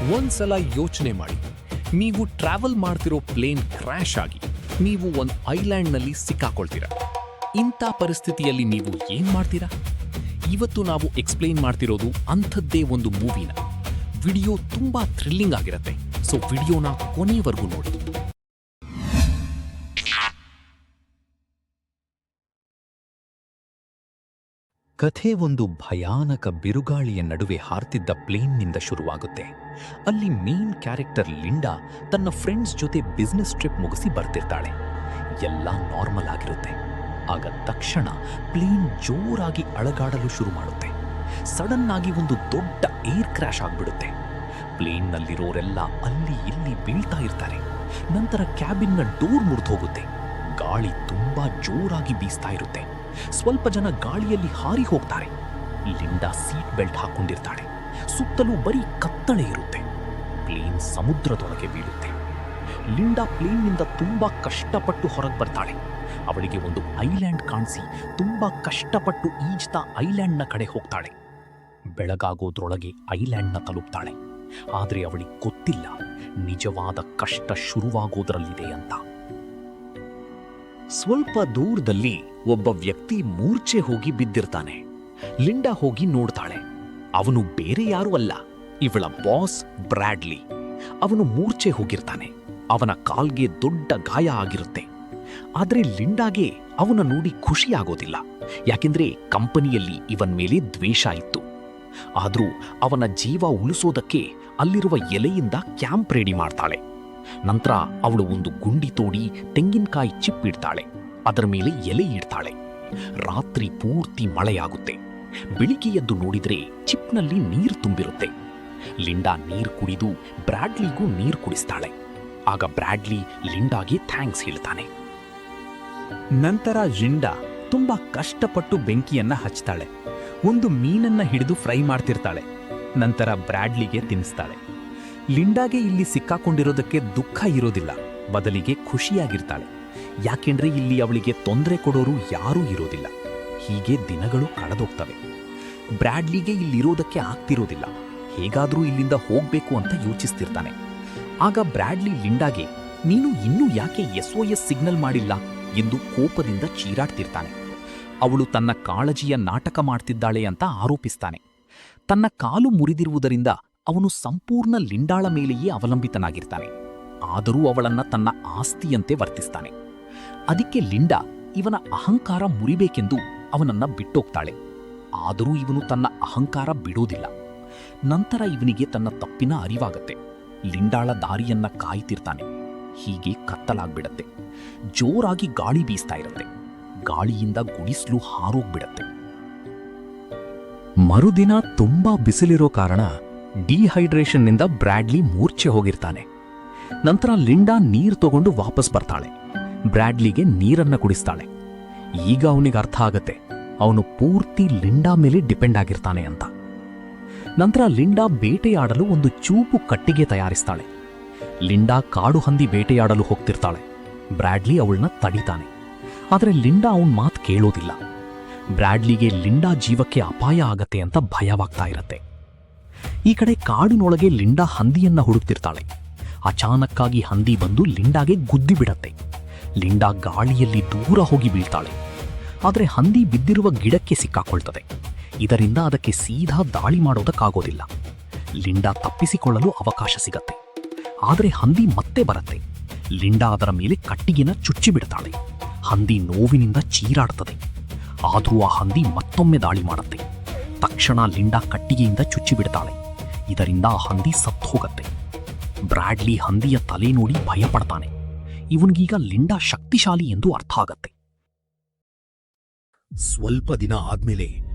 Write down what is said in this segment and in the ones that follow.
ಒಂದ್ಸಲ ಯೋಚನೆ ಮಾಡಿ, ನೀವು ಟ್ರಾವೆಲ್ ಮಾಡ್ತಿರೋ ಪ್ಲೇನ್ ಕ್ರ್ಯಾಶ್ ಆಗಿ ನೀವು ಒಂದು ಐಲ್ಯಾಂಡ್ನಲ್ಲಿ ಸಿಕ್ಕಾಕೊಳ್ತೀರಾ. ಇಂಥ ಪರಿಸ್ಥಿತಿಯಲ್ಲಿ ನೀವು ಏನ್ ಮಾಡ್ತೀರಾ? ಇವತ್ತು ನಾವು ಎಕ್ಸ್ಪ್ಲೇನ್ ಮಾಡ್ತಿರೋದು ಅಂಥದ್ದೇ ಒಂದು ಮೂವಿನ. ವಿಡಿಯೋ ತುಂಬಾ ಥ್ರಿಲ್ಲಿಂಗ್ ಆಗಿರುತ್ತೆ, ಸೊ ವಿಡಿಯೋನ ಕೊನೆಯವರೆಗೂ ನೋಡಿ. ಕಥೆ ಒಂದು ಭಯಾನಕ ಬಿರುಗಾಳಿಯ ನಡುವೆ ಹಾರ್ತಿದ್ದ ಪ್ಲೇನ್ನಿಂದ ಶುರುವಾಗುತ್ತೆ. ಅಲ್ಲಿ ಮೇನ್ ಕ್ಯಾರೆಕ್ಟರ್ ಲಿಂಡಾ ತನ್ನ ಫ್ರೆಂಡ್ಸ್ ಜೊತೆ ಬಿಸ್ನೆಸ್ ಟ್ರಿಪ್ ಮುಗಿಸಿ ಬರ್ತಿರ್ತಾಳೆ. ಎಲ್ಲ ನಾರ್ಮಲ್ ಆಗಿರುತ್ತೆ. ಆಗ ತಕ್ಷಣ ಪ್ಲೇನ್ ಜೋರಾಗಿ ಅಳಗಾಡಲು ಶುರು ಮಾಡುತ್ತೆ. ಸಡನ್ ಆಗಿ ಒಂದು ದೊಡ್ಡ ಏರ್ ಕ್ರ್ಯಾಶ್ ಆಗ್ಬಿಡುತ್ತೆ. ಪ್ಲೇನ್ನಲ್ಲಿರೋರೆಲ್ಲ ಅಲ್ಲಿ ಇಲ್ಲಿ ಬೀಳ್ತಾ ಇರ್ತಾರೆ. ನಂತರ ಕ್ಯಾಬಿನ್ನ ಡೋರ್ ಮುರಿದು ಹೋಗುತ್ತೆ. ಗಾಳಿ ತುಂಬಾ ಜೋರಾಗಿ ಬೀಸ್ತಾ ಇರುತ್ತೆ. ಸ್ವಲ್ಪ ಜನ ಗಾಳಿಯಲ್ಲಿ ಹಾರಿ ಹೋಗ್ತಾರೆ. ಲಿಂಡಾ ಸೀಟ್ ಬೆಲ್ಟ್ ಹಾಕೊಂಡಿರ್ತಾಳೆ. ಸುತ್ತಲೂ ಬರೀ ಕತ್ತಳೆ ಇರುತ್ತೆ. ಪ್ಲೇನ್ ಸಮುದ್ರದೊಳಗೆ ಬೀಳುತ್ತೆ. ಲಿಂಡಾ ಪ್ಲೇನ್ನಿಂದ ತುಂಬಾ ಕಷ್ಟಪಟ್ಟು ಹೊರಗೆ ಬರ್ತಾಳೆ. ಅವಳಿಗೆ ಒಂದು ಐಲ್ಯಾಂಡ್ ಕಾಣಿಸಿ ತುಂಬಾ ಕಷ್ಟಪಟ್ಟು ಈಜ್ತಾ ಐಲ್ಯಾಂಡ್ನ ಕಡೆ ಹೋಗ್ತಾಳೆ. ಬೆಳಗಾಗೋದ್ರೊಳಗೆ ಐಲ್ಯಾಂಡ್ನ ತಲುಪ್ತಾಳೆ. ಆದರೆ ಅವಳಿಗೆ ಗೊತ್ತಿಲ್ಲ ನಿಜವಾದ ಕಷ್ಟ ಶುರುವಾಗೋದ್ರಲ್ಲಿದೆ ಅಂತ. ಸ್ವಲ್ಪ ದೂರದಲ್ಲಿ ಒಬ್ಬ ವ್ಯಕ್ತಿ ಮೂರ್ಛೆ ಹೋಗಿ ಬಿದ್ದಿರ್ತಾನೆ. ಲಿಂಡಾ ಹೋಗಿ ನೋಡ್ತಾಳೆ. ಅವನು ಬೇರೆ ಯಾರೂ ಅಲ್ಲ, ಇವಳ ಬಾಸ್ ಬ್ರ್ಯಾಡ್ಲಿ. ಅವನು ಮೂರ್ಛೆ ಹೋಗಿರ್ತಾನೆ. ಅವನ ಕಾಲ್ಗೆ ದೊಡ್ಡ ಗಾಯ ಆಗಿರುತ್ತೆ. ಆದರೆ ಲಿಂಡಾಗೆ ಅವನ ನೋಡಿ ಖುಷಿ ಆಗೋದಿಲ್ಲ. ಯಾಕೆಂದ್ರೆ ಕಂಪನಿಯಲ್ಲಿ ಇವನ್ ಮೇಲೆ ದ್ವೇಷ ಇತ್ತು. ಆದ್ರೂ ಅವನ ಜೀವ ಉಳಿಸೋದಕ್ಕೆ ಅಲ್ಲಿರುವ ಎಲೆಯಿಂದ ಕ್ಯಾಂಪ್ ರೆಡಿ ಮಾಡ್ತಾಳೆ. ನಂತರ ಅವಳು ಒಂದು ಗುಂಡಿ ತೋಡಿ ತೆಂಗಿನಕಾಯಿ ಚಿಪ್ ಇಡ್ತಾಳೆ. ಅದರ ಮೇಲೆ ಎಲೆ ಇಡ್ತಾಳೆ. ರಾತ್ರಿ ಪೂರ್ತಿ ಮಳೆಯಾಗುತ್ತೆ. ಬೆಳಿಗ್ಗೆ ಎದ್ದು ನೋಡಿದ್ರೆ ಚಿಪ್ನಲ್ಲಿ ನೀರು ತುಂಬಿರುತ್ತೆ. ಲಿಂಡಾ ನೀರು ಕುಡಿದು ಬ್ರ್ಯಾಡ್ಲಿಗೂ ನೀರು ಕುಡಿಸ್ತಾಳೆ. ಆಗ ಬ್ರ್ಯಾಡ್ಲಿ ಲಿಂಡಾಗೆ ಥ್ಯಾಂಕ್ಸ್ ಹೇಳ್ತಾನೆ. ನಂತರ ಲಿಂಡಾ ತುಂಬಾ ಕಷ್ಟಪಟ್ಟು ಬೆಂಕಿಯನ್ನ ಹಚ್ತಾಳೆ. ಒಂದು ಮೀನನ್ನ ಹಿಡಿದು ಫ್ರೈ ಮಾಡ್ತಿರ್ತಾಳೆ. ನಂತರ ಬ್ರ್ಯಾಡ್ಲಿಗೆ ತಿನ್ನಿಸ್ತಾಳೆ. ಲಿಂಡಾಗೆ ಇಲ್ಲಿ ಸಿಕ್ಕಾಕೊಂಡಿರೋದಕ್ಕೆ ದುಃಖ ಇರೋದಿಲ್ಲ, ಬದಲಿಗೆ ಖುಷಿಯಾಗಿರ್ತಾಳೆ. ಯಾಕೆಂದ್ರೆ ಇಲ್ಲಿ ಅವಳಿಗೆ ತೊಂದರೆ ಕೊಡೋರು ಯಾರೂ ಇರೋದಿಲ್ಲ. ಹೀಗೆ ದಿನಗಳು ಕಳೆದೋಗ್ತವೆ. ಬ್ರ್ಯಾಡ್ಲಿಗೆ ಇಲ್ಲಿರೋದಕ್ಕೆ ಆಗ್ತಿರೋದಿಲ್ಲ. ಹೇಗಾದ್ರೂ ಇಲ್ಲಿಂದ ಹೋಗ್ಬೇಕು ಅಂತ ಯೋಚಿಸ್ತಿರ್ತಾನೆ. ಆಗ ಬ್ರ್ಯಾಡ್ಲಿ ಲಿಂಡಾಗೆ, ನೀನು ಇನ್ನೂ ಯಾಕೆ SOS ಸಿಗ್ನಲ್ ಮಾಡಿಲ್ಲ ಎಂದು ಕೋಪದಿಂದ ಚೀರಾಡ್ತಿರ್ತಾನೆ. ಅವಳು ತನ್ನ ಕಾಳಜಿಯ ನಾಟಕ ಮಾಡ್ತಿದ್ದಾಳೆ ಅಂತ ಆರೋಪಿಸ್ತಾನೆ. ತನ್ನ ಕಾಲು ಮುರಿದಿರುವುದರಿಂದ ಅವನು ಸಂಪೂರ್ಣ ಲಿಂಡಾಳ ಮೇಲೆಯೇ ಅವಲಂಬಿತನಾಗಿರ್ತಾನೆ. ಆದರೂ ಅವಳನ್ನ ತನ್ನ ಆಸ್ತಿಯಂತೆ ವರ್ತಿಸ್ತಾನೆ. ಅದಕ್ಕೆ ಲಿಂಡಾ ಇವನ ಅಹಂಕಾರ ಮುರಿಬೇಕೆಂದು ಅವನನ್ನ ಬಿಟ್ಟೋಗ್ತಾಳೆ. ಆದರೂ ಇವನು ತನ್ನ ಅಹಂಕಾರ ಬಿಡೋದಿಲ್ಲ. ನಂತರ ಇವನಿಗೆ ತನ್ನ ತಪ್ಪಿನ ಅರಿವಾಗತ್ತೆ. ಲಿಂಡಾಳ ದಾರಿಯನ್ನ ಕಾಯ್ತಿರ್ತಾನೆ. ಹೀಗೆ ಕತ್ತಲಾಗ್ಬಿಡತ್ತೆ. ಜೋರಾಗಿ ಗಾಳಿ ಬೀಸ್ತಾ ಇರುತ್ತೆ. ಗಾಳಿಯಿಂದ ಗುಡಿಸ್ಲು ಹಾರೋಗ್ಬಿಡತ್ತೆ. ಮರುದಿನ ತುಂಬಾ ಬಿಸಿಲಿರೋ ಕಾರಣ ಡಿಹೈಡ್ರೇಷನ್ನಿಂದ ಬ್ರ್ಯಾಡ್ಲಿ ಮೂರ್ಛೆ ಹೋಗಿರ್ತಾನೆ. ನಂತರ ಲಿಂಡಾ ನೀರು ತಗೊಂಡು ವಾಪಸ್ ಬರ್ತಾಳೆ. ಬ್ರ್ಯಾಡ್ಲಿಗೆ ನೀರನ್ನ ಕುಡಿಸ್ತಾಳೆ. ಈಗ ಅವನಿಗೆ ಅರ್ಥ ಆಗತ್ತೆ ಅವನು ಪೂರ್ತಿ ಲಿಂಡಾ ಮೇಲೆ ಡಿಪೆಂಡ್ ಆಗಿರ್ತಾನೆ ಅಂತ. ನಂತರ ಲಿಂಡಾ ಬೇಟೆಯಾಡಲು ಒಂದು ಚೂಪು ಕಟ್ಟಿಗೆ ತಯಾರಿಸ್ತಾಳೆ. ಲಿಂಡಾ ಕಾಡು ಹಂದಿ ಬೇಟೆಯಾಡಲು ಹೋಗ್ತಿರ್ತಾಳೆ. ಬ್ರ್ಯಾಡ್ಲಿ ಅವಳನ್ನ ತಡಿತಾನೆ. ಆದರೆ ಲಿಂಡಾ ಅವನ ಮಾತು ಕೇಳೋದಿಲ್ಲ. ಬ್ರ್ಯಾಡ್ಲಿಗೆ ಲಿಂಡಾ ಜೀವಕ್ಕೆ ಅಪಾಯ ಆಗತ್ತೆ ಅಂತ ಭಯವಾಗ್ತಾ ಇರತ್ತೆ. ಈ ಕಡೆ ಕಾಡಿನೊಳಗೆ ಲಿಂಡಾ ಹಂದಿಯನ್ನ ಹುಡುಕ್ತಿರ್ತಾಳೆ. ಅಚಾನಕ್ಕಾಗಿ ಹಂದಿ ಬಂದು ಲಿಂಡಾಗೆ ಗುದ್ದಿ ಬಿಡತ್ತೆ. ಲಿಂಡಾ ಗಾಳಿಯಲ್ಲಿ ದೂರ ಹೋಗಿ ಬೀಳ್ತಾಳೆ. ಆದರೆ ಹಂದಿ ಬಿದ್ದಿರುವ ಗಿಡಕ್ಕೆ ಸಿಕ್ಕಾಕೊಳ್ತದೆ. ಇದರಿಂದ ಅದಕ್ಕೆ ಸೀದಾ ದಾಳಿ ಮಾಡೋದಕ್ಕಾಗೋದಿಲ್ಲ. ಲಿಂಡಾ ತಪ್ಪಿಸಿಕೊಳ್ಳಲು ಅವಕಾಶ ಸಿಗತ್ತೆ. ಆದರೆ ಹಂದಿ ಮತ್ತೆ ಬರುತ್ತೆ. ಲಿಂಡಾ ಅದರ ಮೇಲೆ ಕಟ್ಟಿಗೆನ ಚುಚ್ಚಿಬಿಡ್ತಾಳೆ. ಹಂದಿ ನೋವಿನಿಂದ ಚೀರಾಡ್ತದೆ. ಆದರೂ ಆ ಹಂದಿ ಮತ್ತೊಮ್ಮೆ ದಾಳಿ ಮಾಡುತ್ತೆ. ತಕ್ಷಣ ಲಿಂಡಾ ಕಟ್ಟಿಗೆಯಿಂದ ಚುಚ್ಚಿಬಿಡ್ತಾಳೆ. ಇದರಿಂದ ಆ ಹಂದಿ ಸತ್ತು ಹೋಗತ್ತೆ. ಬ್ರ್ಯಾಡ್ಲಿ ಹಂದಿಯ ತಲೆ ನೋಡಿ ಭಯಪಡ್ತಾನೆ. ಇವನಿಗೀಗ ಲಿಂಡಾ ಶಕ್ತಿಶಾಲಿ ಎಂದು ಅರ್ಥ ಆಗತ್ತೆ. ಸ್ವಲ್ಪ ದಿನ ಆದ್ಮೇಲೆ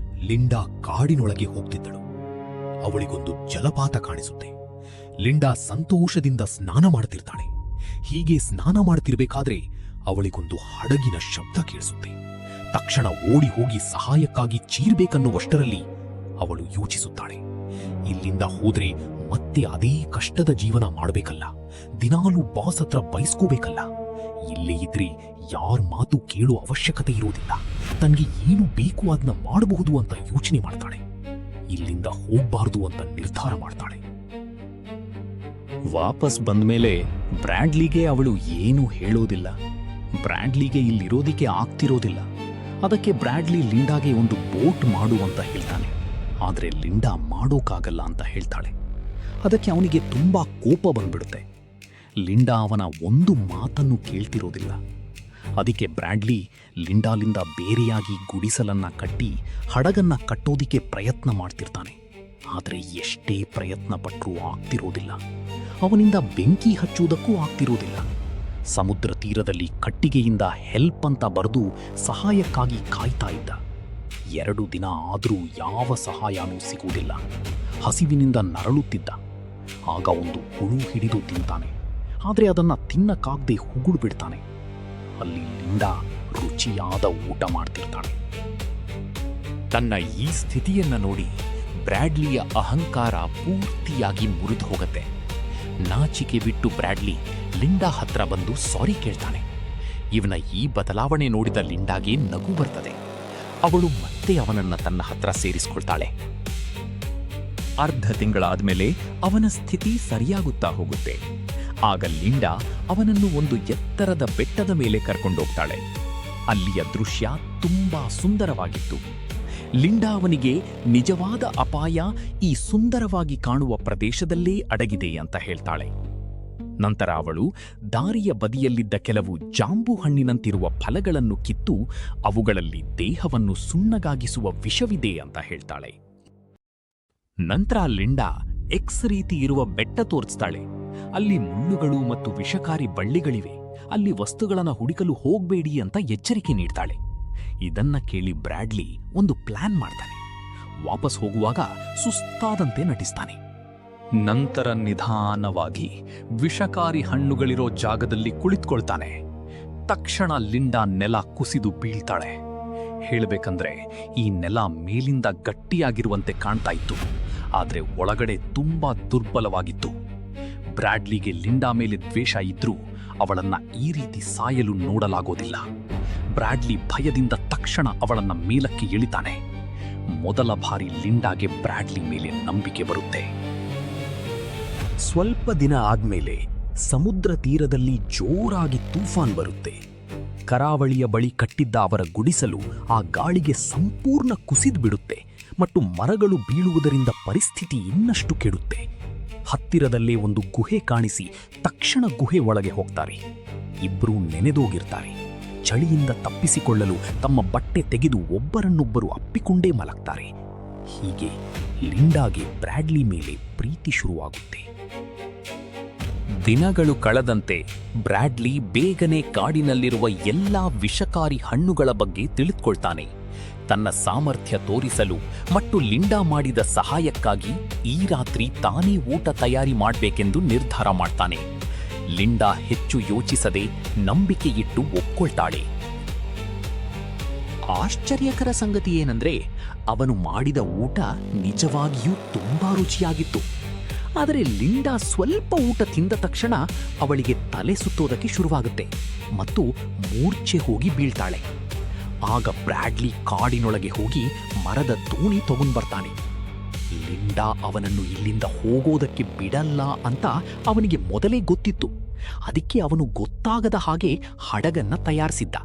ಲಿಂಡಾ ಕಾಡಿನೊಳಗೆ ಹೋಗ್ತಿದ್ದಳು. ಅವಳಿಗೊಂದು ಜಲಪಾತ ಕಾಣಿಸುತ್ತೆ. ಲಿಂಡಾ ಸಂತೋಷದಿಂದ ಸ್ನಾನ ಮಾಡ್ತಿರ್ತಾಳೆ. ಹೀಗೆ ಸ್ನಾನ ಮಾಡ್ತಿರ್ಬೇಕಾದ್ರೆ ಅವಳಿಗೊಂದು ಹಡಗಿನ ಶಬ್ದ ಕೇಳಿಸುತ್ತೆ. ತಕ್ಷಣ ಓಡಿ ಹೋಗಿ ಸಹಾಯಕ್ಕಾಗಿ ಚೀರ್ಬೇಕನ್ನುವಷ್ಟರಲ್ಲಿ ಅವಳು ಯೋಚಿಸುತ್ತಾಳೆ, ಇಲ್ಲಿಂದ ಹೋದ್ರೆ ಮತ್ತೆ ಅದೇ ಕಷ್ಟದ ಜೀವನ ಮಾಡಬೇಕಲ್ಲ, ದಿನಾಲೂ ಬಾಸ್ ಹತ್ರ ಬಯಸ್ಕೋಬೇಕಲ್ಲ. ಇಲ್ಲೇ ಇದ್ರೆ ಯಾರ ಮಾತು ಕೇಳೋ ಅವಶ್ಯಕತೆ ಇರೋದಿಲ್ಲ. ತನಗೆ ಏನು ಬೇಕು ಅದನ್ನ ಮಾಡಬಹುದು ಅಂತ ಯೋಚನೆ ಮಾಡ್ತಾಳೆ. ಇಲ್ಲಿಂದ ಹೋಗ್ಬಾರ್ದು ಅಂತ ನಿರ್ಧಾರ ಮಾಡ್ತಾಳೆ. ವಾಪಸ್ ಬಂದ್ಮೇಲೆ ಬ್ರ್ಯಾಡ್ಲಿಗೆ ಅವಳು ಏನೂ ಹೇಳೋದಿಲ್ಲ. ಬ್ರ್ಯಾಡ್ಲಿಗೆ ಇಲ್ಲಿರೋದಿಕ್ಕೆ ಆಗ್ತಿರೋದಿಲ್ಲ. ಅದಕ್ಕೆ ಬ್ರ್ಯಾಡ್ಲಿ ಲಿಂಡಾಗೆ ಒಂದು ಬೋಟ್ ಮಾಡು ಅಂತ ಹೇಳ್ತಾನೆ. ಆದರೆ ಲಿಂಡಾ ಮಾಡೋಕ್ಕಾಗಲ್ಲ ಅಂತ ಹೇಳ್ತಾಳೆ. ಅದಕ್ಕೆ ಅವನಿಗೆ ತುಂಬಾ ಕೋಪ ಬಂದ್ಬಿಡುತ್ತೆ. ಲಿಂಡಾ ಅವನ ಒಂದು ಮಾತನ್ನು ಕೇಳ್ತಿರೋದಿಲ್ಲ. ಅದಕ್ಕೆ ಬ್ರ್ಯಾಡ್ಲಿ ಲಿಂಡಾಲಿಂದ ಬೇರೆಯಾಗಿ ಗುಡಿಸಲನ್ನ ಕಟ್ಟಿ ಹಡಗನ್ನ ಕಟ್ಟೋದಿಕ್ಕೆ ಪ್ರಯತ್ನ ಮಾಡ್ತಿರ್ತಾನೆ. ಆದರೆ ಎಷ್ಟೇ ಪ್ರಯತ್ನ ಪಟ್ಟರೂ ಆಗ್ತಿರೋದಿಲ್ಲ. ಅವನಿಂದ ಬೆಂಕಿ ಹಚ್ಚುವುದಕ್ಕೂ ಆಗ್ತಿರೋದಿಲ್ಲ. ಸಮುದ್ರ ತೀರದಲ್ಲಿ ಕಟ್ಟಿಗೆಯಿಂದ ಹೆಲ್ಪ್ ಅಂತ ಬರೆದು ಸಹಾಯಕ್ಕಾಗಿ ಕಾಯ್ತಾ ಇದ್ದ. 2 ದಿನ ಆದರೂ ಯಾವ ಸಹಾಯನೂ ಸಿಗುವುದಿಲ್ಲ. ಹಸಿವಿನಿಂದ ನರಳುತ್ತಿದ್ದ. ಆಗ ಒಂದು ಹುಳು ಹಿಡಿದು ತಿಂತಾನೆ. ಆದರೆ ಅದನ್ನು ತಿನ್ನಕ್ಕಾಗದೆ ಹುಗುಳು ಬಿಡ್ತಾನೆ. ಅಲ್ಲಿ ಲಿಂಡಾ ರುಚಿಯಾದ ಊಟ ಮಾಡ್ತಿರ್ತಾಳೆ. ತನ್ನ ಈ ಸ್ಥಿತಿಯನ್ನ ನೋಡಿ ಬ್ರ್ಯಾಡ್ಲಿಯ ಅಹಂಕಾರ ಪೂರ್ತಿಯಾಗಿ ಮುರಿದು ಹೋಗುತ್ತೆ. ನಾಚಿಕೆ ಬಿಟ್ಟು ಬ್ರ್ಯಾಡ್ಲಿ ಲಿಂಡಾ ಹತ್ರ ಬಂದು ಸಾರಿ ಕೇಳ್ತಾನೆ. ಇವನ ಈ ಬದಲಾವಣೆ ನೋಡಿದ ಲಿಂಡಾಗೆ ನಗು ಬರ್ತದೆ. ಅವಳು ಮತ್ತೆ ಅವನನ್ನ ತನ್ನ ಹತ್ರ ಸೇರಿಸ್ಕೊಳ್ತಾಳೆ. ಅರ್ಧ ತಿಂಗಳಾದ್ಮೇಲೆ ಅವನ ಸ್ಥಿತಿ ಸರಿಯಾಗುತ್ತಾ ಹೋಗುತ್ತೆ. ಆಗ ಲಿಂಡಾ ಅವನನ್ನು ಒಂದು ಎತ್ತರದ ಬೆಟ್ಟದ ಮೇಲೆ ಕರ್ಕೊಂಡೋಗ್ತಾಳೆ. ಅಲ್ಲಿಯ ದೃಶ್ಯ ತುಂಬಾ ಸುಂದರವಾಗಿತ್ತು. ಲಿಂಡಾ ಅವನಿಗೆ ನಿಜವಾದ ಅಪಾಯ ಈ ಸುಂದರವಾಗಿ ಕಾಣುವ ಪ್ರದೇಶದಲ್ಲೇ ಅಡಗಿದೆ ಅಂತ ಹೇಳ್ತಾಳೆ. ನಂತರ ಅವಳು ದಾರಿಯ ಬದಿಯಲ್ಲಿದ್ದ ಕೆಲವು ಜಾಂಬು ಹಣ್ಣಿನಂತಿರುವ ಫಲಗಳನ್ನು ಕಿತ್ತು ಅವುಗಳಲ್ಲಿ ದೇಹವನ್ನು ಸುಣ್ಣಗಾಗಿಸುವ ವಿಷವಿದೆ ಅಂತ ಹೇಳ್ತಾಳೆ. ನಂತರ ಲಿಂಡಾ ಎಕ್ಸ್ ರೀತಿ ಇರುವ ಬೆಟ್ಟ ತೋರಿಸ್ತಾಳೆ. ಅಲ್ಲಿ ಮುಳ್ಳುಗಳು ಮತ್ತು ವಿಷಕಾರಿ ಬಳ್ಳಿಗಳಿವೆ. ಅಲ್ಲಿ ವಸ್ತುಗಳನ್ನು ಹುಡುಕಲು ಹೋಗ್ಬೇಡಿ ಅಂತ ಎಚ್ಚರಿಕೆ ನೀಡ್ತಾಳೆ. ಇದನ್ನ ಕೇಳಿ ಬ್ರ್ಯಾಡ್ಲಿ ಒಂದು ಪ್ಲಾನ್ ಮಾಡ್ತಾನೆ. ವಾಪಸ್ ಹೋಗುವಾಗ ಸುಸ್ತಾದಂತೆ ನಟಿಸ್ತಾನೆ. ನಂತರ ನಿಧಾನವಾಗಿ ವಿಷಕಾರಿ ಹಣ್ಣುಗಳಿರೋ ಜಾಗದಲ್ಲಿ ಕುಳಿತುಕೊಳ್ತಾನೆ. ತಕ್ಷಣ ಲಿಂಡಾ ನೆಲ ಕುಸಿದು ಬೀಳ್ತಾಳೆ. ಹೇಳಬೇಕಂದ್ರೆ ಈ ನೆಲ ಮೇಲಿಂದ ಗಟ್ಟಿಯಾಗಿರುವಂತೆ ಕಾಣ್ತಾ ಇತ್ತು, ಆದರೆ ಒಳಗಡೆ ತುಂಬಾ ದುರ್ಬಲವಾಗಿತ್ತು. ಬ್ರ್ಯಾಡ್ಲಿಗೆ ಲಿಂಡಾ ಮೇಲೆ ದ್ವೇಷ ಇದ್ರೂ ಅವಳನ್ನ ಈ ರೀತಿ ಸಾಯಲು ನೋಡಲಾಗೋದಿಲ್ಲ. ಬ್ರ್ಯಾಡ್ಲಿ ಭಯದಿಂದ ತಕ್ಷಣ ಅವಳನ್ನ ಮೇಲಕ್ಕೆ ಇಳಿತಾನೆ. ಮೊದಲ ಬಾರಿ ಲಿಂಡಾಗೆ ಬ್ರ್ಯಾಡ್ಲಿ ಮೇಲೆ ನಂಬಿಕೆ ಬರುತ್ತೆ. ಸ್ವಲ್ಪ ದಿನ ಆದ್ಮೇಲೆ ಸಮುದ್ರ ತೀರದಲ್ಲಿ ಜೋರಾಗಿ ತೂಫಾನ್ ಬರುತ್ತೆ. ಕರಾವಳಿಯ ಬಳಿ ಕಟ್ಟಿದ್ದ ಅವರ ಗುಡಿಸಲು ಆ ಗಾಳಿಗೆ ಸಂಪೂರ್ಣ ಕುಸಿದು ಬಿಡುತ್ತೆ ಮತ್ತು ಮರಗಳು ಬೀಳುವುದರಿಂದ ಪರಿಸ್ಥಿತಿ ಇನ್ನಷ್ಟು ಕೆಡುತ್ತೆ. ಹತ್ತಿರದಲ್ಲೇ ಒಂದು ಗುಹೆ ಕಾಣಿಸಿ ತಕ್ಷಣ ಗುಹೆ ಒಳಗೆ ಹೋಗ್ತಾರೆ. ಇಬ್ಬರೂ ನೆನೆದೋಗಿರ್ತಾರೆ. ಚಳಿಯಿಂದ ತಪ್ಪಿಸಿಕೊಳ್ಳಲು ತಮ್ಮ ಬಟ್ಟೆ ತೆಗೆದು ಒಬ್ಬರನ್ನೊಬ್ಬರು ಅಪ್ಪಿಕೊಂಡೇ ಮಲಗ್ತಾರೆ. ಹೀಗೆ ಲಿಂಡಾಗೆ ಬ್ರ್ಯಾಡ್ಲಿ ಮೇಲೆ ಪ್ರೀತಿ ಶುರುವಾಗುತ್ತೆ. ದಿನಗಳು ಕಳೆದಂತೆ ಬ್ರ್ಯಾಡ್ಲಿ ಬೇಗನೆ ಕಾಡಿನಲ್ಲಿರುವ ಎಲ್ಲಾ ವಿಷಕಾರಿ ಹಣ್ಣುಗಳ ಬಗ್ಗೆ ತಿಳಿದುಕೊಳ್ತಾನೆ. ತನ್ನ ಸಾಮರ್ಥ್ಯ ತೋರಿಸಲು ಮತ್ತು ಲಿಂಡಾ ಮಾಡಿದ ಸಹಾಯಕ್ಕಾಗಿ ಈ ರಾತ್ರಿ ತಾನೇ ಊಟ ತಯಾರಿ ಮಾಡಬೇಕೆಂದು ನಿರ್ಧಾರ ಮಾಡ್ತಾನೆ. ಲಿಂಡಾ ಹೆಚ್ಚು ಯೋಚಿಸದೆ ನಂಬಿಕೆ ಇಟ್ಟು ಒಪ್ಕೊಳ್ತಾಳೆ. ಆಶ್ಚರ್ಯಕರ ಸಂಗತಿ ಏನಂದ್ರೆ ಅವನು ಮಾಡಿದ ಊಟ ನಿಜವಾಗಿಯೂ ತುಂಬಾ ರುಚಿಯಾಗಿತ್ತು. ಆದರೆ ಲಿಂಡಾ ಸ್ವಲ್ಪ ಊಟ ತಿಂದ ತಕ್ಷಣ ಅವಳಿಗೆ ತಲೆ ಸುತ್ತೋದಕ್ಕೆ ಶುರುವಾಗುತ್ತೆ ಮತ್ತು ಮೂರ್ಛೆ ಹೋಗಿ ಬೀಳ್ತಾಳೆ. ಆಗ ಬ್ರ್ಯಾಡ್ಲಿ ಕಾಡಿನೊಳಗೆ ಹೋಗಿ ಮರದ ದೋಣಿ ತಗೊಂಡ್ಬರ್ತಾನೆ. ಲಿಂಡಾ ಅವನನ್ನು ಇಲ್ಲಿಂದ ಹೋಗೋದಕ್ಕೆ ಬಿಡಲ್ಲ ಅಂತ ಅವನಿಗೆ ಮೊದಲೇ ಗೊತ್ತಿತ್ತು. ಅದಕ್ಕೆ ಅವನು ಗೊತ್ತಾಗದ ಹಾಗೆ ಹಡಗನ್ನ ತಯಾರಿಸಿದ್ದ.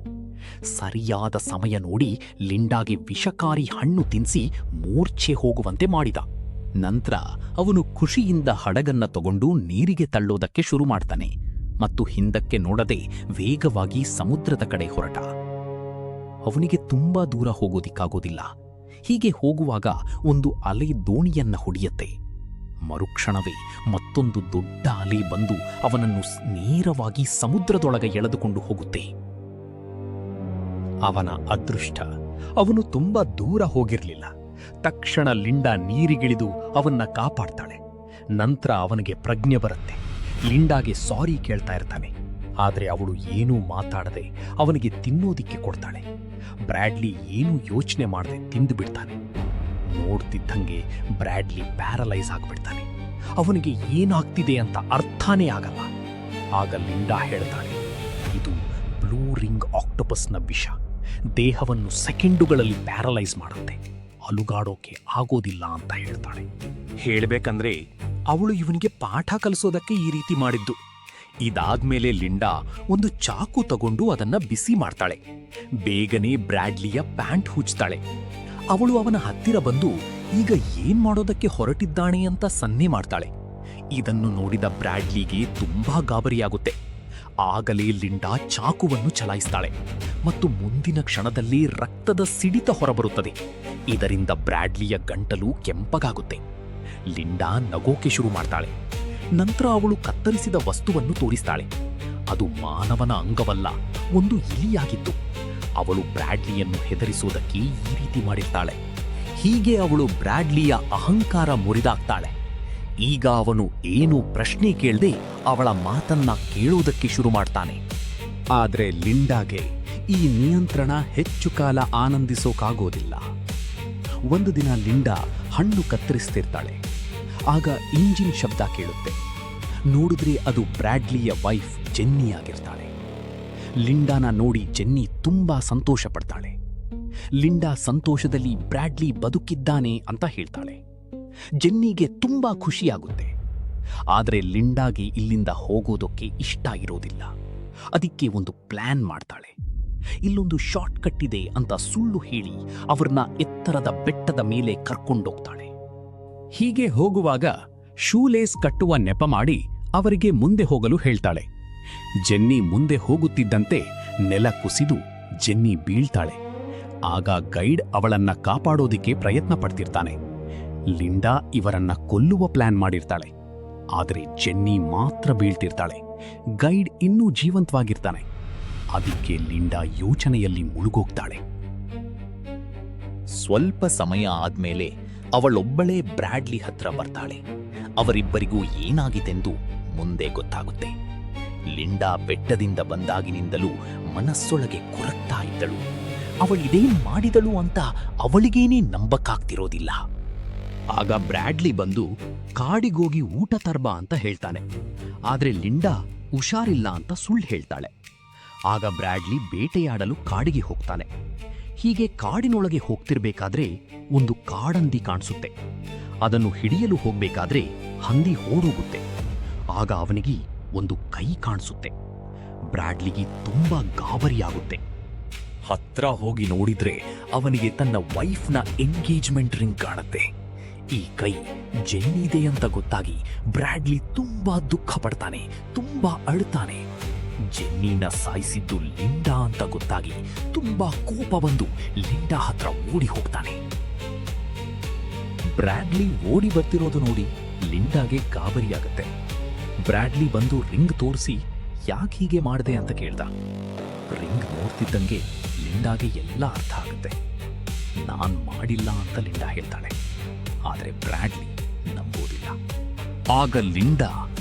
ಸರಿಯಾದ ಸಮಯ ನೋಡಿ ಲಿಂಡಾಗೆ ವಿಷಕಾರಿ ಹಣ್ಣು ತಿನ್ನಿಸಿ ಮೂರ್ಛೆ ಹೋಗುವಂತೆ ಮಾಡಿದ. ನಂತರ ಅವನು ಖುಷಿಯಿಂದ ಹಡಗನ್ನ ತಗೊಂಡು ನೀರಿಗೆ ತಳ್ಳೋದಕ್ಕೆ ಶುರು ಮಾಡ್ತಾನೆ ಮತ್ತು ಹಿಂದಕ್ಕೆ ನೋಡದೆ ವೇಗವಾಗಿ ಸಮುದ್ರದ ಕಡೆ ಹೊರಟ. ಅವನಿಗೆ ತುಂಬಾ ದೂರ ಹೋಗೋದಿಕ್ಕಾಗೋದಿಲ್ಲ. ಹೀಗೆ ಹೋಗುವಾಗ ಒಂದು ಅಲೆ ದೋಣಿಯನ್ನ ಹೊಡೆಯುತ್ತೆ. ಮರುಕ್ಷಣವೇ ಮತ್ತೊಂದು ದೊಡ್ಡ ಅಲೆ ಬಂದು ಅವನನ್ನು ನೇರವಾಗಿ ಸಮುದ್ರದೊಳಗೆ ಎಳೆದುಕೊಂಡು ಹೋಗುತ್ತೆ. ಅವನ ಅದೃಷ್ಟ, ಅವನು ತುಂಬಾ ದೂರ ಹೋಗಿರಲಿಲ್ಲ. ತಕ್ಷಣ ಲಿಂಡಾ ನೀರಿಗಿಳಿದು ಅವನ್ನ ಕಾಪಾಡ್ತಾಳೆ. ನಂತರ ಅವನಿಗೆ ಪ್ರಜ್ಞೆ ಬರುತ್ತೆ. ಲಿಂಡಾಗೆ ಸಾರಿ ಕೇಳ್ತಾ ಇರ್ತಾನೆ. ಆದರೆ ಅವಳು ಏನೂ ಮಾತಾಡದೆ ಅವನಿಗೆ ತಿನ್ನೋದಿಕ್ಕೆ ಕೊಡ್ತಾಳೆ. ಬ್ರ್ಯಾಡ್ಲಿ ಏನೂ ಯೋಚನೆ ಮಾಡದೆ ತಿಂದು ಬಿಡ್ತಾನೆ. ನೋಡ್ತಿದ್ದಂಗೆ ಬ್ರ್ಯಾಡ್ಲಿ ಪ್ಯಾರಲೈಸ್ ಆಗಿಬಿಡ್ತಾನೆ. ಅವನಿಗೆ ಏನಾಗ್ತಿದೆ ಅಂತ ಅರ್ಥನೇ ಆಗಲ್ಲ. ಆಗ ಲಿಂಡಾ ಹೇಳ್ತಾಳೆ, ಇದು ಬ್ಲೂ ರಿಂಗ್ ಆಕ್ಟೋಪಸ್ನ ವಿಷ. ದೇಹವನ್ನು ಸೆಕೆಂಡುಗಳಲ್ಲಿ ಪ್ಯಾರಲೈಸ್ ಮಾಡುತ್ತೆ. ಅಲುಗಾಡೋಕೆ ಆಗೋದಿಲ್ಲ ಅಂತ ಹೇಳ್ತಾಳೆ. ಹೇಳಬೇಕಂದ್ರೆ ಅವಳು ಇವನಿಗೆ ಪಾಠ ಕಲಿಸೋದಕ್ಕೆ ಈ ರೀತಿ ಮಾಡಿದ್ದು. ಇದಾದ್ಮೇಲೆ ಲಿಂಡಾ ಒಂದು ಚಾಕು ತಗೊಂಡು ಅದನ್ನ ಬಿಸಿ ಮಾಡ್ತಾಳೆ. ಬೇಗನೆ ಬ್ರ್ಯಾಡ್ಲಿಯ ಪ್ಯಾಂಟ್ ಹುಚ್ತಾಳೆ. ಅವಳು ಅವನ ಹತ್ತಿರ ಬಂದು ಈಗ ಏನ್ ಮಾಡೋದಕ್ಕೆ ಹೊರಟಿದ್ದಾನೆ ಅಂತ ಸನ್ನೆ ಮಾಡ್ತಾಳೆ. ಇದನ್ನು ನೋಡಿದ ಬ್ರ್ಯಾಡ್ಲಿಗೆ ತುಂಬಾ ಗಾಬರಿಯಾಗುತ್ತೆ. ಆಗಲೇ ಲಿಂಡಾ ಚಾಕುವನ್ನು ಚಲಾಯಿಸ್ತಾಳೆ ಮತ್ತು ಮುಂದಿನ ಕ್ಷಣದಲ್ಲಿ ರಕ್ತದ ಸಿಡಿತ ಹೊರಬರುತ್ತದೆ. ಇದರಿಂದ ಬ್ರ್ಯಾಡ್ಲಿಯ ಗಂಟಲು ಕೆಂಪಗಾಗುತ್ತೆ. ಲಿಂಡಾ ನಗೋಕೆ ಶುರು ಮಾಡ್ತಾಳೆ. ನಂತರ ಅವಳು ಕತ್ತರಿಸಿದ ವಸ್ತುವನ್ನು ತೋರಿಸ್ತಾಳೆ. ಅದು ಮಾನವನ ಅಂಗವಲ್ಲ, ಒಂದು ಇಲಿಯಾಗಿತ್ತು. ಅವಳು ಬ್ರ್ಯಾಡ್ಲಿಯನ್ನು ಹೆದರಿಸುವುದಕ್ಕೆ ಈ ರೀತಿ ಮಾಡಿರ್ತಾಳೆ. ಹೀಗೆ ಅವಳು ಬ್ರ್ಯಾಡ್ಲಿಯ ಅಹಂಕಾರ ಮುರಿದಾಕ್ತಾಳೆ. ಈಗ ಅವನು ಏನು ಪ್ರಶ್ನೆ ಕೇಳದೆ ಅವಳ ಮಾತನ್ನ ಕೇಳುವುದಕ್ಕೆ ಶುರು ಮಾಡ್ತಾನೆ. ಆದ್ರೆ ಲಿಂಡಾಗೆ ಈ ನಿಯಂತ್ರಣ ಹೆಚ್ಚು ಕಾಲ ಆನಂದಿಸೋಕಾಗೋದಿಲ್ಲ. ಒಂದು ದಿನ ಲಿಂಡಾ ಹಣ್ಣು ಕತ್ತರಿಸ್ತಿರ್ತಾಳೆ. ಆಗ ಇಂಜಿನ್ ಶಬ್ದ ಕೇಳುತ್ತೆ. ನೋಡಿದ್ರೆ ಅದು ಬ್ರ್ಯಾಡ್ಲಿಯ ವೈಫ್ ಜೆನ್ನಿ ಆಗಿರ್ತಾಳೆ. ಲಿಂಡಾನ ನೋಡಿ ಜೆನ್ನಿ ತುಂಬಾ ಸಂತೋಷ ಪಡ್ತಾಳೆ. ಲಿಂಡಾ ಸಂತೋಷದಲ್ಲಿ ಬ್ರ್ಯಾಡ್ಲಿ ಬದುಕಿದ್ದಾನೆ ಅಂತ ಹೇಳ್ತಾಳೆ. ಜೆನ್ನಿಗೆ ತುಂಬಾ ಖುಷಿಯಾಗುತ್ತೆ. ಆದರೆ ಲಿಂಡಾಗೆ ಇಲ್ಲಿಂದ ಹೋಗೋದಕ್ಕೆ ಇಷ್ಟ ಇರೋದಿಲ್ಲ. ಅದಕ್ಕೆ ಒಂದು ಪ್ಲಾನ್ ಮಾಡ್ತಾಳೆ. ಇಲ್ಲೊಂದು ಶಾರ್ಟ್ ಕಟ್ ಇದೆ ಅಂತ ಸುಳ್ಳು ಹೇಳಿ ಅವ್ರನ್ನ ಎತ್ತರದ ಬೆಟ್ಟದ ಮೇಲೆ ಕರ್ಕೊಂಡೋಗ್ತಾಳೆ. ಹೀಗೆ ಹೋಗುವಾಗ ಶೂಲೇಸ್ ಕಟ್ಟುವ ನೆಪ ಮಾಡಿ ಅವರಿಗೆ ಮುಂದೆ ಹೋಗಲು ಹೇಳ್ತಾಳೆ. ಜೆನ್ನಿ ಮುಂದೆ ಹೋಗುತ್ತಿದ್ದಂತೆ ನೆಲ ಕುಸಿದು ಜೆನ್ನಿ ಬೀಳ್ತಾಳೆ. ಆಗ ಗೈಡ್ ಅವಳನ್ನ ಕಾಪಾಡೋದಿಕ್ಕೆ ಪ್ರಯತ್ನ ಪಡ್ತಿರ್ತಾನೆ. ಲಿಂಡಾ ಇವರನ್ನ ಕೊಲ್ಲುವ ಪ್ಲಾನ್ ಮಾಡಿರ್ತಾಳೆ. ಆದರೆ ಜೆನ್ನಿ ಮಾತ್ರ ಬೀಳ್ತಿರ್ತಾಳೆ. ಗೈಡ್ ಇನ್ನೂ ಜೀವಂತವಾಗಿರ್ತಾನೆ. ಅದಕ್ಕೆ ಲಿಂಡಾ ಯೋಚನೆಯಲ್ಲಿ ಮುಳುಗೋಗ್ತಾಳೆ. ಸ್ವಲ್ಪ ಸಮಯ ಆದ್ಮೇಲೆ ಅವಳೊಬ್ಬಳೇ ಬ್ರ್ಯಾಡ್ಲಿ ಹತ್ರ ಬರ್ತಾಳೆ. ಅವರಿಬ್ಬರಿಗೂ ಏನಾಗಿದೆಂದು ಮುಂದೆ ಗೊತ್ತಾಗುತ್ತೆ. ಲಿಂಡಾ ಬೆಟ್ಟದಿಂದ ಬಂದಾಗಿನಿಂದಲೂ ಮನಸ್ಸೊಳಗೆ ಕೊರಗ್ತಾ ಇದ್ದಳು. ಅವಳಿದೇನ್ ಮಾಡಿದಳು ಅಂತ ಅವಳಿಗೇನೇ ನಂಬಕ್ಕಾಗ್ತಿರೋದಿಲ್ಲ. ಆಗ ಬ್ರ್ಯಾಡ್ಲಿ ಬಂದು ಕಾಡಿಗೋಗಿ ಊಟ ತರ್ಬಾ ಅಂತ ಹೇಳ್ತಾನೆ. ಆದ್ರೆ ಲಿಂಡಾ ಹುಷಾರಿಲ್ಲ ಅಂತ ಸುಳ್ಳು ಹೇಳ್ತಾಳೆ. ಆಗ ಬ್ರ್ಯಾಡ್ಲಿ ಬೇಟೆಯಾಡಲು ಕಾಡಿಗೆ ಹೋಗ್ತಾನೆ. ಹೀಗೆ ಕಾಡಿನೊಳಗೆ ಹೋಗ್ತಿರ್ಬೇಕಾದ್ರೆ ಒಂದು ಕಾಡಂದಿ ಕಾಣಿಸುತ್ತೆ. ಅದನ್ನು ಹಿಡಿಯಲು ಹೋಗ್ಬೇಕಾದ್ರೆ ಹಂದಿ ಓಡೋಗುತ್ತೆ. ಆಗ ಅವನಿಗೆ ಒಂದು ಕೈ ಕಾಣಿಸುತ್ತೆ. ಬ್ರ್ಯಾಡ್ಲಿಗೆ ತುಂಬಾ ಗಾಬರಿಯಾಗುತ್ತೆ. ಹತ್ರ ಹೋಗಿ ನೋಡಿದ್ರೆ ಅವನಿಗೆ ತನ್ನ ವೈಫ್ನ ಎಂಗೇಜ್ಮೆಂಟ್ ರಿಂಗ್ ಕಾಣುತ್ತೆ. ಈ ಕೈ ಜೆನ್ನಿದೆ ಅಂತ ಗೊತ್ತಾಗಿ ಬ್ರ್ಯಾಡ್ಲಿ ತುಂಬಾ ದುಃಖ ಪಡ್ತಾನೆ, ತುಂಬಾ ಅಳ್ತಾನೆ. ಜೆನ್ನಿನ ಸಾಯಿಸಿದ್ದು ಲಿಂಡಾ ಅಂತ ಗೊತ್ತಾಗಿ ತುಂಬಾ ಕೋಪ ಬಂದು ಲಿಂಡಾ ಹತ್ರ ಓಡಿ ಹೋಗ್ತಾನೆ. ಬ್ರ್ಯಾಡ್ಲಿ ಓಡಿ ಬರ್ತಿರೋದು ನೋಡಿ ಲಿಂಡಾಗೆ ಗಾಬರಿಯಾಗತ್ತೆ. ಬ್ರ್ಯಾಡ್ಲಿ ಬಂದು ರಿಂಗ್ ತೋರಿಸಿ ಯಾಕೆ ಹೀಗೆ ಮಾಡಿದೆ ಅಂತ ಕೇಳ್ದ. ರಿಂಗ್ ನೋಡ್ತಿದ್ದಂಗೆ ಲಿಂಡಾಗೆ ಎಲ್ಲ ಅರ್ಥ ಆಗುತ್ತೆ. ನಾನ್ ಮಾಡಿಲ್ಲ ಅಂತ ಲಿಂಡಾ ಹೇಳ್ತಾಳೆ. ಆದರೆ ಬ್ರ್ಯಾಡ್ಲಿ ನಂಬೋದಿಲ್ಲ. ಆಗ ಲಿಂಡಾ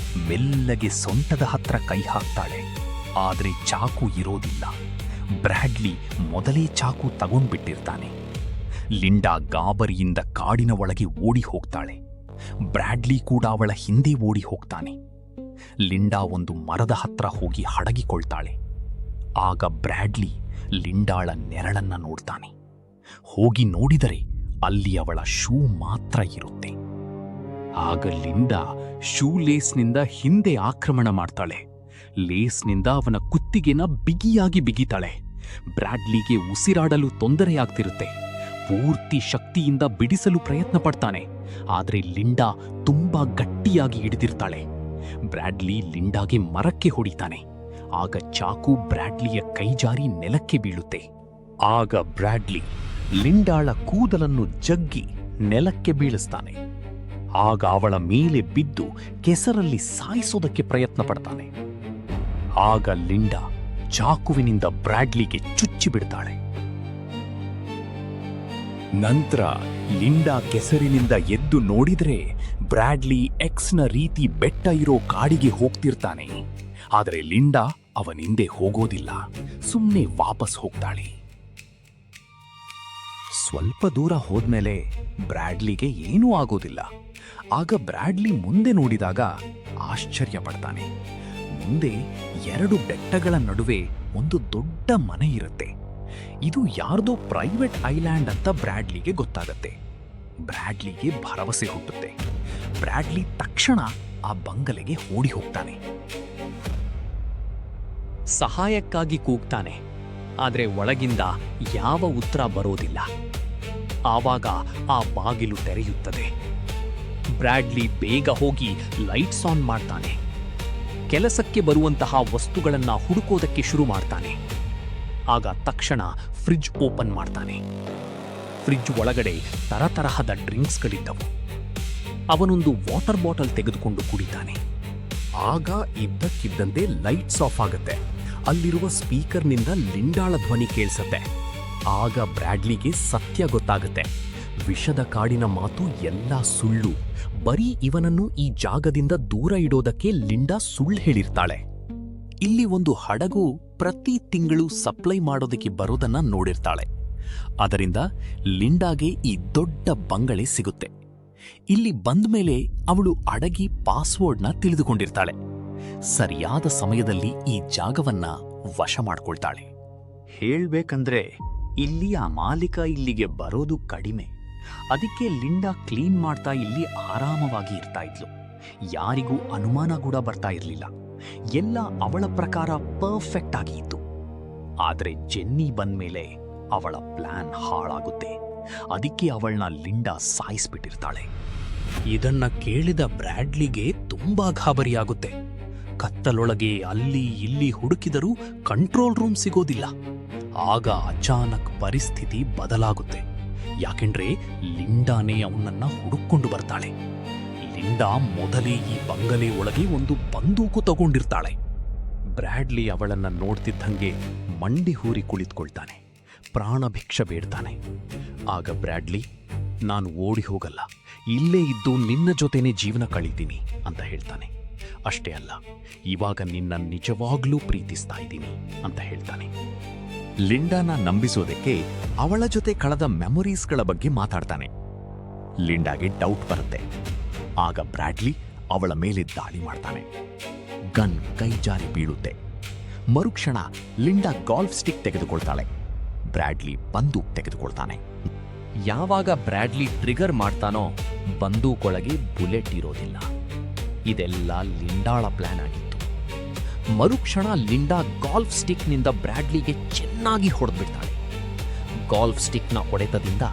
ಮೆಲ್ಲಗೆ ಸೊಂಟದ ಹತ್ರ ಕೈ ಹಾಕ್ತಾಳೆ. ಆದ್ರೆ ಚಾಕು ಇರೋದಿಲ್ಲ. ಬ್ರ್ಯಾಡ್ಲಿ ಮೊದಲೇ ಚಾಕು ತಗೊಂಡ್ಬಿಟ್ಟಿರ್ತಾನೆ. ಲಿಂಡಾ ಗಾಬರಿಯಿಂದ ಕಾಡಿನ ಒಳಗೆ ಓಡಿ ಹೋಗ್ತಾಳೆ. ಬ್ರ್ಯಾಡ್ಲಿ ಕೂಡ ಅವಳ ಹಿಂದೆ ಓಡಿ ಹೋಗ್ತಾನೆ. ಲಿಂಡಾ ಒಂದು ಮರದ ಹತ್ರ ಹೋಗಿ ಅಡಗಿಕೊಳ್ತಾಳೆ. ಆಗ ಬ್ರ್ಯಾಡ್ಲಿ ಲಿಂಡಾಳ ನೆರಳನ್ನ ನೋಡ್ತಾನೆ. ಹೋಗಿ ನೋಡಿದರೆ ಅಲ್ಲಿ ಅವಳ ಶೂ ಮಾತ್ರ ಇರುತ್ತೆ. ಆಗ ಲಿಂಡಾ ಶೂ ಲೇಸ್ನಿಂದ ಹಿಂದೆ ಆಕ್ರಮಣ ಮಾಡ್ತಾಳೆ. ಲೇಸ್ನಿಂದ ಅವನ ಕುತ್ತಿಗೆನ ಬಿಗಿಯಾಗಿ ಬಿಗಿತಾಳೆ. ಬ್ರ್ಯಾಡ್ಲಿಗೆ ಉಸಿರಾಡಲು ತೊಂದರೆಯಾಗ್ತಿರುತ್ತೆ. ಪೂರ್ತಿ ಶಕ್ತಿಯಿಂದ ಬಿಡಿಸಲು ಪ್ರಯತ್ನ ಪಡ್ತಾನೆ. ಆದರೆ ಲಿಂಡಾ ತುಂಬಾ ಗಟ್ಟಿಯಾಗಿ ಹಿಡಿದಿರ್ತಾಳೆ. ಬ್ರ್ಯಾಡ್ಲಿ ಲಿಂಡಾಗೆ ಮರಕ್ಕೆ ಹೊಡಿತಾನೆ. ಆಗ ಚಾಕು ಬ್ರ್ಯಾಡ್ಲಿಯ ಕೈಜಾರಿ ನೆಲಕ್ಕೆ ಬೀಳುತ್ತೆ. ಆಗ ಬ್ರ್ಯಾಡ್ಲಿ ಲಿಂಡಾಳ ಕೂದಲನ್ನು ಜಗ್ಗಿ ನೆಲಕ್ಕೆ ಬೀಳಿಸ್ತಾನೆ. ಆಗ ಅವಳ ಮೇಲೆ ಬಿದ್ದು ಕೆಸರಲ್ಲಿ ಸಾಯಿಸೋದಕ್ಕೆ ಪ್ರಯತ್ನ ಪಡ್ತಾನೆ. ಆಗ ಲಿಂಡಾ ಚಾಕುವಿನಿಂದ ಬ್ರ್ಯಾಡ್ಲಿಗೆ ಚುಚ್ಚಿ ಬಿಡ್ತಾಳೆ. ನಂತರ ಲಿಂಡಾ ಕೆಸರಿನಿಂದ ಎದ್ದು ನೋಡಿದ್ರೆ ಬ್ರ್ಯಾಡ್ಲಿ ಎಕ್ಸ್ನ ರೀತಿ ಬೆಟ್ಟ ಇರೋ ಕಾಡಿಗೆ ಹೋಗ್ತಿರ್ತಾನೆ. ಆದರೆ ಲಿಂಡಾ ಅವನಿಂದೆ ಹೋಗೋದಿಲ್ಲ, ಸುಮ್ಮನೆ ವಾಪಸ್ ಹೋಗ್ತಾಳೆ. ಸ್ವಲ್ಪ ದೂರ ಹೋದ್ಮೇಲೆ ಬ್ರ್ಯಾಡ್ಲಿಗೆ ಏನೂ ಆಗೋದಿಲ್ಲ. ಆಗ ಬ್ರ್ಯಾಡ್ಲಿ ಮುಂದೆ ನೋಡಿದಾಗ ಆಶ್ಚರ್ಯ ಪಡ್ತಾನೆ. ಮುಂದೆ 2 ಬೆಟ್ಟಗಳ ನಡುವೆ ಒಂದು ದೊಡ್ಡ ಮನೆ ಇರುತ್ತೆ. ಇದು ಯಾರ್ದೋ ಪ್ರೈವೇಟ್ ಐಲ್ಯಾಂಡ್ ಅಂತ ಬ್ರ್ಯಾಡ್ಲಿಗೆ ಗೊತ್ತಾಗತ್ತೆ. ಬ್ರ್ಯಾಡ್ಲಿಗೆ ಭರವಸೆ ಹುಟ್ಟುತ್ತೆ. ಬ್ರ್ಯಾಡ್ಲಿ ತಕ್ಷಣ ಆ ಬಂಗಲೆಗೆ ಓಡಿ ಹೋಗ್ತಾನೆ. ಸಹಾಯಕ್ಕಾಗಿ ಕೂಗ್ತಾನೆ, ಆದರೆ ಒಳಗಿಂದ ಯಾವ ಉತ್ತರ ಬರೋದಿಲ್ಲ. ಆವಾಗ ಆ ಬಾಗಿಲು ತೆರೆಯುತ್ತದೆ. ಬ್ರ್ಯಾಡ್ಲಿ ಬೇಗ ಹೋಗಿ ಲೈಟ್ಸ್ ಆನ್ ಮಾಡ್ತಾನೆ. ಕೆಲಸಕ್ಕೆ ಬರುವಂತಹ ವಸ್ತುಗಳನ್ನ ಹುಡುಕೋದಕ್ಕೆ ಶುರು ಮಾಡ್ತಾನೆ. ಆಗ ತಕ್ಷಣ ಫ್ರಿಡ್ಜ್ ಓಪನ್ ಮಾಡ್ತಾನೆ. ಫ್ರಿಡ್ಜ್ ಒಳಗಡೆ ತರತರಹದ ಡ್ರಿಂಕ್ಸ್ಗಳಿದ್ದವು. ಅವನೊಂದು ವಾಟರ್ ಬಾಟಲ್ ತೆಗೆದುಕೊಂಡು ಕುಡಿತಾನೆ. ಆಗ ಇದ್ದಕ್ಕಿದ್ದಂತೆ ಲೈಟ್ಸ್ ಆಫ್ ಆಗುತ್ತೆ. ಅಲ್ಲಿರುವ ಸ್ಪೀಕರ್ನಿಂದ ಲಿಂಡಾಳ ಧ್ವನಿ ಕೇಳಿಸತ್ತೆ. ಆಗ ಬ್ರ್ಯಾಡ್ಲಿಗೆ ಸತ್ಯ ಗೊತ್ತಾಗುತ್ತೆ. ವಿಷದ ಕಾಡಿನ ಮಾತು ಎಲ್ಲ ಸುಳ್ಳು. ಬರೀ ಇವನನ್ನು ಈ ಜಾಗದಿಂದ ದೂರ ಇಡೋದಕ್ಕೆ ಲಿಂಡಾ ಸುಳ್ಳು ಹೇಳಿರ್ತಾಳೆ. ಇಲ್ಲಿ ಒಂದು ಹಡಗು ಪ್ರತಿ ತಿಂಗಳು ಸಪ್ಲೈ ಮಾಡೋದಕ್ಕೆ ಬರೋದನ್ನ ನೋಡಿರ್ತಾಳೆ. ಅದರಿಂದ ಲಿಂಡಾಗೆ ಈ ದೊಡ್ಡ ಬಂಗಲೆ ಸಿಗುತ್ತೆ. ಇಲ್ಲಿ ಬಂದ್ಮೇಲೆ ಅವಳು ಅಡಗಿ ಪಾಸ್ವರ್ಡ್ನ ತಿಳಿದುಕೊಂಡಿರ್ತಾಳೆ. ಸರಿಯಾದ ಸಮಯದಲ್ಲಿ ಈ ಜಾಗವನ್ನ ವಶ ಮಾಡ್ಕೊಳ್ತಾಳೆ. ಹೇಳ್ಬೇಕಂದ್ರೆ ಇಲ್ಲಿ ಆ ಮಾಲೀಕ ಇಲ್ಲಿಗೆ ಬರೋದು ಕಡಿಮೆ. ಅದಕ್ಕೆ ಲಿಂಡಾ ಕ್ಲೀನ್ ಮಾಡ್ತಾ ಇಲ್ಲಿ ಆರಾಮವಾಗಿ ಇರ್ತಾ ಇದ್ಲು. ಯಾರಿಗೂ ಅನುಮಾನ ಕೂಡ ಬರ್ತಾ ಇರಲಿಲ್ಲ. ಎಲ್ಲ ಅವಳ ಪ್ರಕಾರ ಪರ್ಫೆಕ್ಟ್ ಆಗಿ ಇತ್ತು. ಆದ್ರೆ ಜೆನ್ನಿ ಬಂದ್ಮೇಲೆ ಅವಳ ಪ್ಲಾನ್ ಹಾಳಾಗುತ್ತೆ. ಅದಕ್ಕೆ ಅವಳನ್ನ ಲಿಂಡಾ ಸಾಯಿಸ್ಬಿಟ್ಟಿರ್ತಾಳೆ. ಇದನ್ನ ಕೇಳಿದ ಬ್ರ್ಯಾಡ್ಲಿಗೆ ತುಂಬಾ ಗಾಬರಿಯಾಗುತ್ತೆ. ಕತ್ತಲೊಳಗೆ ಅಲ್ಲಿ ಇಲ್ಲಿ ಹುಡುಕಿದರೂ ಕಂಟ್ರೋಲ್ ರೂಮ್ ಸಿಗೋದಿಲ್ಲ. ಆಗ ಅಚಾನಕ್ ಪರಿಸ್ಥಿತಿ ಬದಲಾಗುತ್ತೆ. ಯಾಕೆಂದ್ರೆ ಲಿಂಡಾನೇ ಅವನನ್ನ ಹುಡುಕೊಂಡು ಬರ್ತಾಳೆ. ಲಿಂಡಾ ಮೊದಲೇ ಈ ಬಂಗಲೆ ಒಳಗೆ ಒಂದು ಬಂದೂಕು ತಗೊಂಡಿರ್ತಾಳೆ. ಬ್ರ್ಯಾಡ್ಲಿ ಅವಳನ್ನ ನೋಡ್ತಿದ್ದಂಗೆ ಮಂಡಿ ಹೂರಿ ಕುಳಿತುಕೊಳ್ತಾನೆ. ಪ್ರಾಣ ಭಿಕ್ಷೆ ಬೇಡ್ತಾನೆ. ಆಗ ಬ್ರ್ಯಾಡ್ಲಿ, ನಾನು ಓಡಿ ಹೋಗಲ್ಲ, ಇಲ್ಲೇ ಇದ್ದು ನಿನ್ನ ಜೊತೆನೇ ಜೀವನ ಕಳೀತೀನಿ ಅಂತ ಹೇಳ್ತಾನೆ. ಅಷ್ಟೇ ಅಲ್ಲ, ಇವಾಗ ನಿನ್ನ ನಿಜವಾಗ್ಲೂ ಪ್ರೀತಿಸ್ತಾ ಇದ್ದೀನಿ ಅಂತ ಹೇಳ್ತಾನೆ. ಲಿಂಡಾನ ನಂಬಿಸೋದಕ್ಕೆ ಅವಳ ಜೊತೆ ಕಳೆದ ಮೆಮೊರೀಸ್ಗಳ ಬಗ್ಗೆ ಮಾತಾಡ್ತಾನೆ. ಲಿಂಡಾಗೆ ಡೌಟ್ ಬರುತ್ತೆ. ಆಗ ಬ್ರ್ಯಾಡ್ಲಿ ಅವಳ ಮೇಲೆ ದಾಳಿ ಮಾಡ್ತಾನೆ. ಗನ್ ಕೈ ಜಾರಿ ಬೀಳುತ್ತೆ. ಮರುಕ್ಷಣ ಲಿಂಡಾ ಗಾಲ್ಫ್ ಸ್ಟಿಕ್ ತೆಗೆದುಕೊಳ್ತಾಳೆ. ಬ್ರ್ಯಾಡ್ಲಿ ಬಂದೂಕ್ ತೆಗೆದುಕೊಳ್ತಾನೆ. ಯಾವಾಗ ಬ್ರ್ಯಾಡ್ಲಿ ಟ್ರಿಗರ್ ಮಾಡ್ತಾನೋ ಬಂದೂಕೊಳಗೆ ಬುಲೆಟ್ ಇರೋದಿಲ್ಲ. ಇದೆಲ್ಲ ಲಿಂಡಾಳ ಪ್ಲಾನ್ ಆಗಿತ್ತು. ಮರುಕ್ಷಣ ಲಿಂಡಾ ಗಾಲ್ಫ್ ಸ್ಟಿಕ್ನಿಂದ ಬ್ರ್ಯಾಡ್ಲಿಗೆ ಚೆನ್ನಾಗಿ ಹೊಡೆದ್ಬಿಡ್ತಾಳೆ. ಗಾಲ್ಫ್ ಸ್ಟಿಕ್ನ ಹೊಡೆತದಿಂದ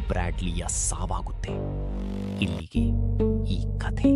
ಬ್ರ್ಯಾಡ್ಲಿಯ ಸಾವಾಗುತ್ತೆ. ಇಲ್ಲಿಗೆ ಈ ಕಥೆ